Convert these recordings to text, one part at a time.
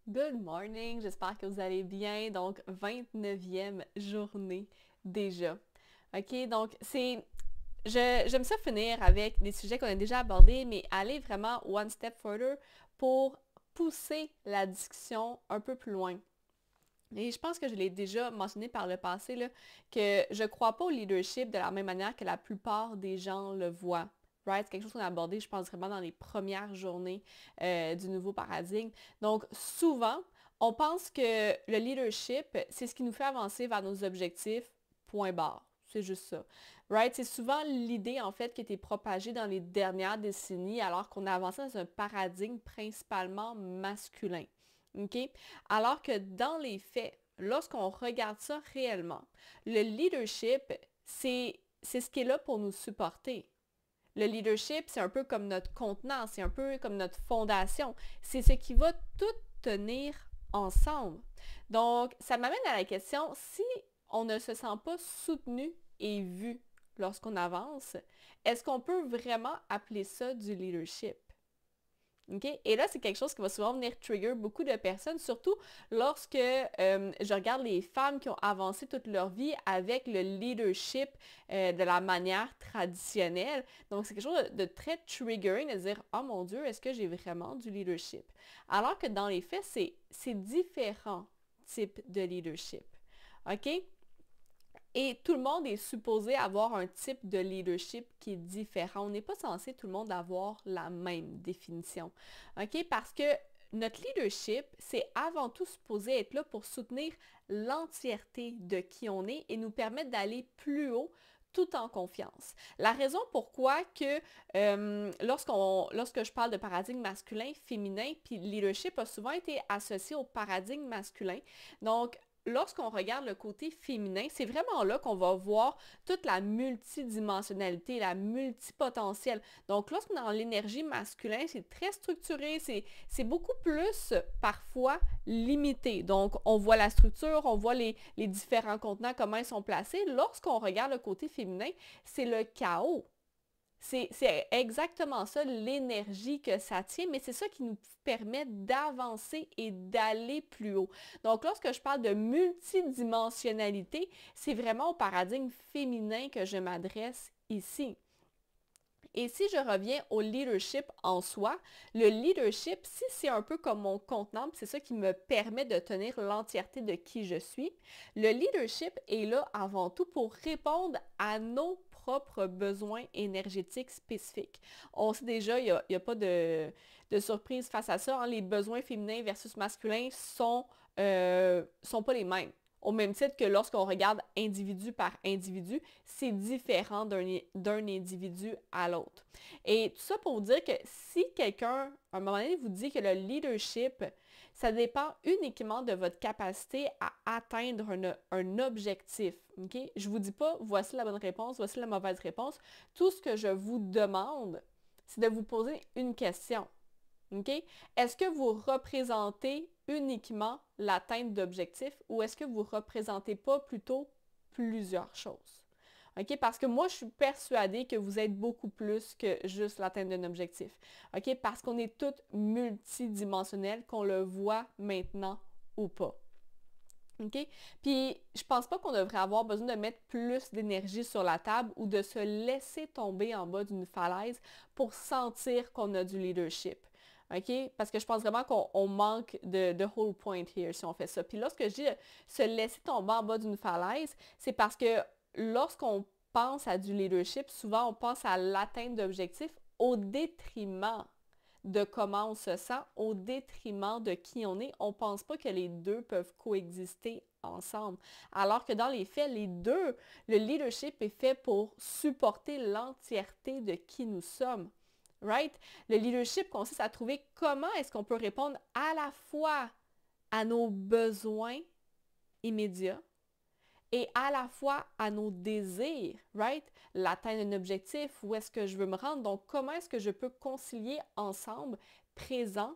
Good morning, j'espère que vous allez bien. Donc, 29e journée déjà. OK, donc j'aime ça finir avec des sujets qu'on a déjà abordés, mais aller vraiment one step further pour pousser la discussion un peu plus loin. Et je pense que je l'ai déjà mentionné par le passé, là, que je ne crois pas au leadership de la même manière que la plupart des gens le voient. Right? C'est quelque chose qu'on a abordé, je pense, vraiment dans les premières journées du nouveau paradigme. Donc, souvent, on pense que le leadership, c'est ce qui nous fait avancer vers nos objectifs, point barre. C'est juste ça. Right? C'est souvent l'idée, en fait, qui a été propagée dans les dernières décennies, alors qu'on a avancé dans un paradigme principalement masculin. OK? Alors que dans les faits, lorsqu'on regarde ça réellement, le leadership, c'est ce qui est là pour nous supporter. Le leadership, c'est un peu comme notre contenant, c'est un peu comme notre fondation. C'est ce qui va tout tenir ensemble. Donc, ça m'amène à la question, si on ne se sent pas soutenu et vu lorsqu'on avance, est-ce qu'on peut vraiment appeler ça du leadership? Okay? Et là, c'est quelque chose qui va souvent venir trigger beaucoup de personnes, surtout lorsque je regarde les femmes qui ont avancé toute leur vie avec le leadership de la manière traditionnelle. Donc, c'est quelque chose de très triggering de dire, oh mon Dieu, est-ce que j'ai vraiment du leadership? Alors que dans les faits, c'est différents types de leadership. OK? Et tout le monde est supposé avoir un type de leadership qui est différent. On n'est pas censé tout le monde avoir la même définition. OK? Parce que notre leadership, c'est avant tout supposé être là pour soutenir l'entièreté de qui on est et nous permettre d'aller plus haut tout en confiance. La raison pourquoi que lorsque je parle de paradigme masculin, féminin, puis leadership a souvent été associé au paradigme masculin. Donc, lorsqu'on regarde le côté féminin, c'est vraiment là qu'on va voir toute la multidimensionnalité, la multipotentielle. Donc, lorsqu'on est dans l'énergie masculine, c'est très structuré, c'est beaucoup plus parfois limité. Donc, on voit la structure, on voit les différents contenants, comment ils sont placés. Lorsqu'on regarde le côté féminin, c'est le chaos. C'est exactement ça, l'énergie que ça tient, mais c'est ça qui nous permet d'avancer et d'aller plus haut. Donc, lorsque je parle de multidimensionnalité, c'est vraiment au paradigme féminin que je m'adresse ici. Et si je reviens au leadership en soi, le leadership, si c'est un peu comme mon contenant, c'est ça qui me permet de tenir l'entièreté de qui je suis, le leadership est là avant tout pour répondre à nos propres besoins énergétiques spécifiques. On sait déjà, il n'y a pas de surprise face à ça, hein, les besoins féminins versus masculins sont pas les mêmes. Au même titre que lorsqu'on regarde individu par individu, c'est différent d'un individu à l'autre. Et tout ça pour vous dire que si quelqu'un, à un moment donné, vous dit que le leadership, ça dépend uniquement de votre capacité à atteindre un objectif. Okay? Je ne vous dis pas, voici la bonne réponse, voici la mauvaise réponse. Tout ce que je vous demande, c'est de vous poser une question. Okay? Est-ce que vous représentez uniquement l'atteinte d'objectifs ou est-ce que vous ne représentez pas plutôt plusieurs choses? Okay? Parce que moi, je suis persuadée que vous êtes beaucoup plus que juste l'atteinte d'un objectif. Okay? Parce qu'on est toutes multidimensionnelles, qu'on le voit maintenant ou pas. OK? Puis, je pense pas qu'on devrait avoir besoin de mettre plus d'énergie sur la table ou de se laisser tomber en bas d'une falaise pour sentir qu'on a du leadership. OK? Parce que je pense vraiment qu'on manque de whole point here si on fait ça. Puis lorsque je dis se laisser tomber en bas d'une falaise, c'est parce que lorsqu'on pense à du leadership, souvent on pense à l'atteinte d'objectifs au détriment de comment on se sent, au détriment de qui on est. On ne pense pas que les deux peuvent coexister ensemble. Alors que dans les faits, les deux, le leadership est fait pour supporter l'entièreté de qui nous sommes. Right? Le leadership consiste à trouver comment est-ce qu'on peut répondre à la fois à nos besoins immédiats et à la fois à nos désirs, right? L'atteindre un objectif, où est-ce que je veux me rendre? Donc, comment est-ce que je peux concilier ensemble présent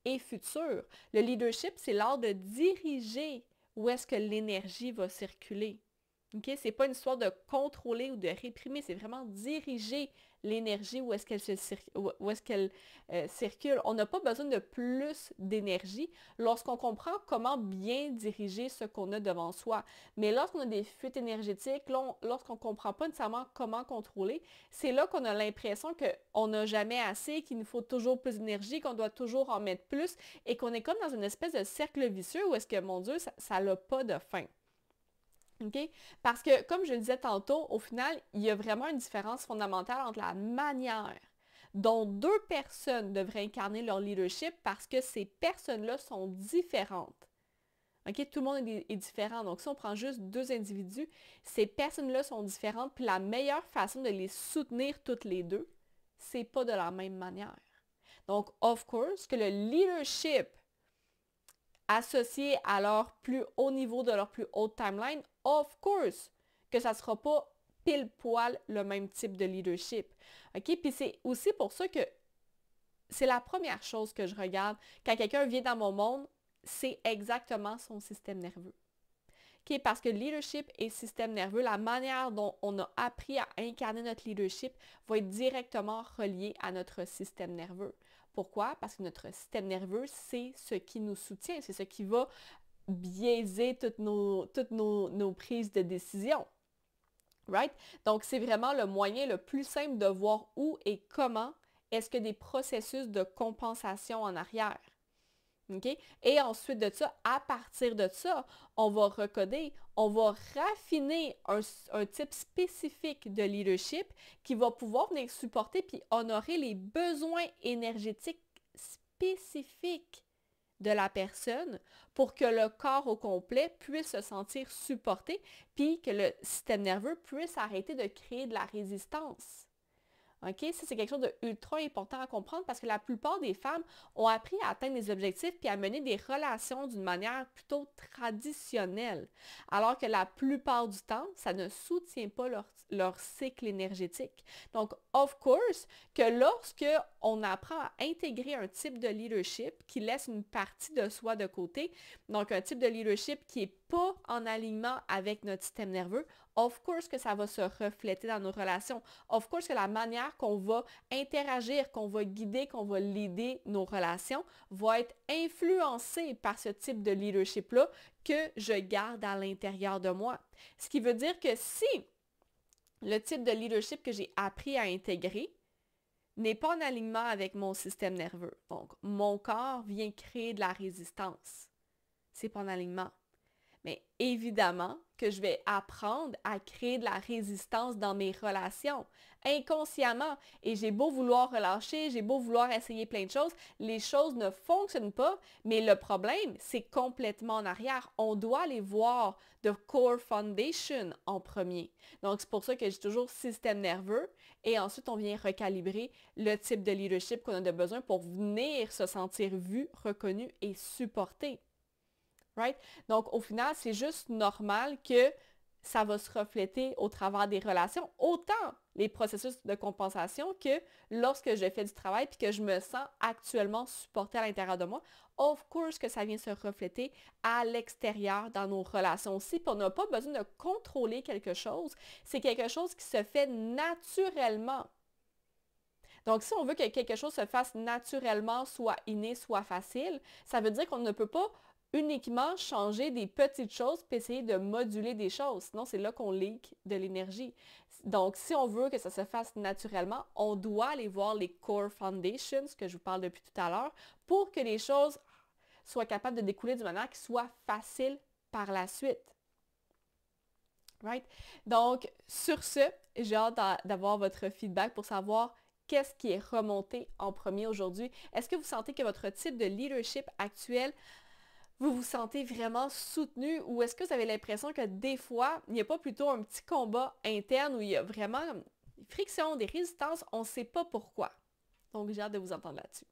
et futur? Le leadership, c'est l'art de diriger où est-ce que l'énergie va circuler. OK? C'est pas une histoire de contrôler ou de réprimer, c'est vraiment diriger l'énergie où est-ce qu'elle circule. On n'a pas besoin de plus d'énergie lorsqu'on comprend comment bien diriger ce qu'on a devant soi. Mais lorsqu'on a des fuites énergétiques, lorsqu'on ne comprend pas nécessairement comment contrôler, c'est là qu'on a l'impression qu'on n'a jamais assez, qu'il nous faut toujours plus d'énergie, qu'on doit toujours en mettre plus et qu'on est comme dans une espèce de cercle vicieux où est-ce que, mon Dieu, ça n'a pas de fin. Okay? Parce que, comme je le disais tantôt, au final, il y a vraiment une différence fondamentale entre la manière dont deux personnes devraient incarner leur leadership parce que ces personnes-là sont différentes. Okay? Tout le monde est différent. Donc, si on prend juste deux individus, ces personnes-là sont différentes, puis la meilleure façon de les soutenir toutes les deux, c'est pas de la même manière. Donc, of course, que le leadership associé à leur plus haut niveau de leur plus haute timeline, of course, que ça ne sera pas pile poil le même type de leadership. OK? Puis c'est aussi pour ça que c'est la première chose que je regarde quand quelqu'un vient dans mon monde, c'est exactement son système nerveux. Okay? Parce que leadership et système nerveux, la manière dont on a appris à incarner notre leadership va être directement reliée à notre système nerveux. Pourquoi? Parce que notre système nerveux, c'est ce qui nous soutient, c'est ce qui va biaiser toutes nos prises de décision. Right? Donc, c'est vraiment le moyen le plus simple de voir où et comment est-ce que des processus de compensation en arrière. Okay? Et ensuite de ça, à partir de ça, on va recoder, on va raffiner un type spécifique de leadership qui va pouvoir venir supporter puis honorer les besoins énergétiques spécifiques de la personne pour que le corps au complet puisse se sentir supporté puis que le système nerveux puisse arrêter de créer de la résistance. OK? Ça, c'est quelque chose d'ultra important à comprendre parce que la plupart des femmes ont appris à atteindre des objectifs puis à mener des relations d'une manière plutôt traditionnelle. Alors que la plupart du temps, ça ne soutient pas leur cycle énergétique. Donc, of course, que lorsque on apprend à intégrer un type de leadership qui laisse une partie de soi de côté, donc un type de leadership qui n'est pas en alignement avec notre système nerveux, of course que ça va se refléter dans nos relations. Of course que la manière qu'on va interagir, qu'on va guider, qu'on va leader nos relations va être influencée par ce type de leadership-là que je garde à l'intérieur de moi. Ce qui veut dire que si le type de leadership que j'ai appris à intégrer n'est pas en alignement avec mon système nerveux, donc mon corps vient créer de la résistance, c'est pas en alignement. Mais évidemment que je vais apprendre à créer de la résistance dans mes relations, inconsciemment. Et j'ai beau vouloir relâcher, j'ai beau vouloir essayer plein de choses, les choses ne fonctionnent pas, mais le problème, c'est complètement en arrière. On doit aller voir the core foundation en premier. Donc, c'est pour ça que j'ai toujours système nerveux et ensuite, on vient recalibrer le type de leadership qu'on a de besoin pour venir se sentir vu, reconnu et supporté. Right? Donc, au final, c'est juste normal que ça va se refléter au travers des relations, autant les processus de compensation que lorsque je fais du travail puis que je me sens actuellement supportée à l'intérieur de moi. Of course que ça vient se refléter à l'extérieur dans nos relations aussi. Puis on n'a pas besoin de contrôler quelque chose. C'est quelque chose qui se fait naturellement. Donc, si on veut que quelque chose se fasse naturellement, soit inné, soit facile, ça veut dire qu'on ne peut pas uniquement changer des petites choses puis essayer de moduler des choses. Sinon, c'est là qu'on leak de l'énergie. Donc, si on veut que ça se fasse naturellement, on doit aller voir les core foundations que je vous parle depuis tout à l'heure pour que les choses soient capables de découler d'une manière qui soit facile par la suite. Right? Donc, sur ce, j'ai hâte d'avoir votre feedback pour savoir qu'est-ce qui est remonté en premier aujourd'hui. Est-ce que vous sentez que votre type de leadership actuel vous vous sentez vraiment soutenu ou est-ce que vous avez l'impression que des fois, il n'y a pas plutôt un petit combat interne où il y a vraiment des frictions, des résistances, on ne sait pas pourquoi. Donc, j'ai hâte de vous entendre là-dessus.